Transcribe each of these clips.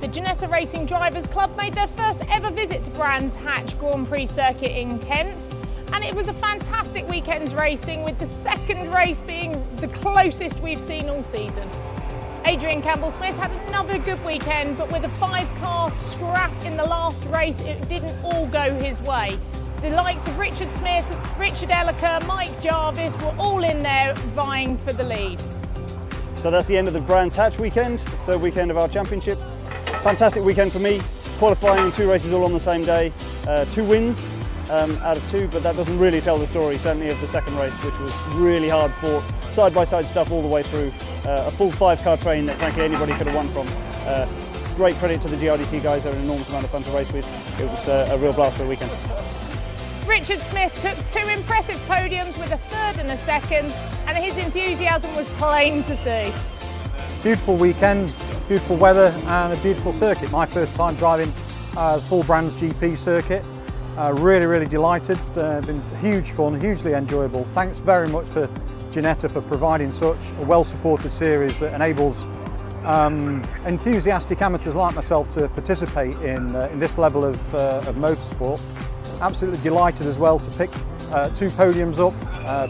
The Ginetta Racing Drivers Club made their first ever visit to Brands Hatch Grand Prix circuit in Kent, and it was a fantastic weekend's racing, with the second race being the closest we've seen all season. Adrian Campbell-Smith had another good weekend, but with a 5-car scrap in the last race, it didn't all go his way. The likes of Richard Smith, Richard Elliker, Mike Jarvis were all in there vying for the lead. So that's the end of the Brands Hatch weekend, third weekend of our championship. Fantastic weekend for me, qualifying in 2 races all on the same day, 2 wins out of 2, but that doesn't really tell the story, certainly of the second race, which was really hard fought, side-by-side stuff all the way through, a full 5-car train that frankly anybody could have won from. Great credit to the GRDC guys, they're an enormous amount of fun to race with. It was a real blast for the weekend. Richard Smith took 2 impressive podiums with a 3rd and a 2nd, and his enthusiasm was plain to see. Beautiful weekend, beautiful weather and a beautiful circuit. My first time driving the full Brands GP circuit. Really delighted, been huge fun, hugely enjoyable. Thanks very much for Ginetta for providing such a well-supported series that enables enthusiastic amateurs like myself to participate in this level of motorsport. Absolutely delighted as well to pick 2 podiums up,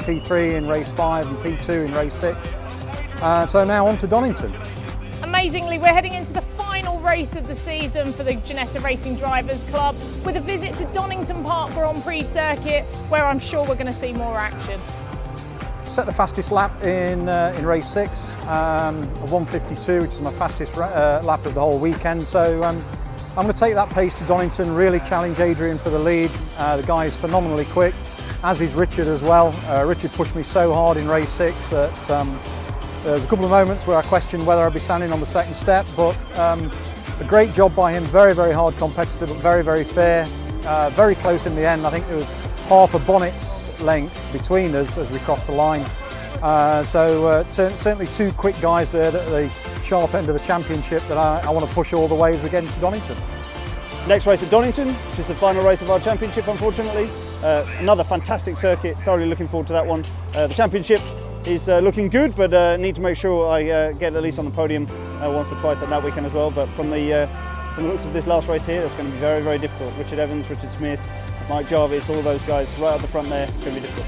P3 in race 5 and P2 in race 6. So now on to Donington. Amazingly, we're heading into the final race of the season for the Ginetta Racing Drivers Club, with a visit to Donington Park Grand Prix circuit, where I'm sure we're going to see more action. Set the fastest lap in race 6, a 1:52, which is my fastest lap of the whole weekend. So I'm going to take that pace to Donington, really challenge Adrian for the lead. The guy is phenomenally quick, as is Richard as well. Richard pushed me so hard in race 6 that there's a couple of moments where I questioned whether I'd be standing on the 2nd step, but a great job by him, very hard competitor, but very fair, very close in the end. I think there was half a bonnet's length between us as we crossed the line. Certainly 2 quick guys there at the sharp end of the championship that I want to push all the way as we get into Donington. Next race at Donington, which is the final race of our championship, unfortunately. Another fantastic circuit, thoroughly looking forward to that one. The championship is looking good, but need to make sure I get at least on the podium once or twice on that weekend as well. But from the looks of this last race here, that's going to be very difficult. Richard Evans, Richard Smith, Mike Jarvis, all those guys right up the front there, it's going to be difficult.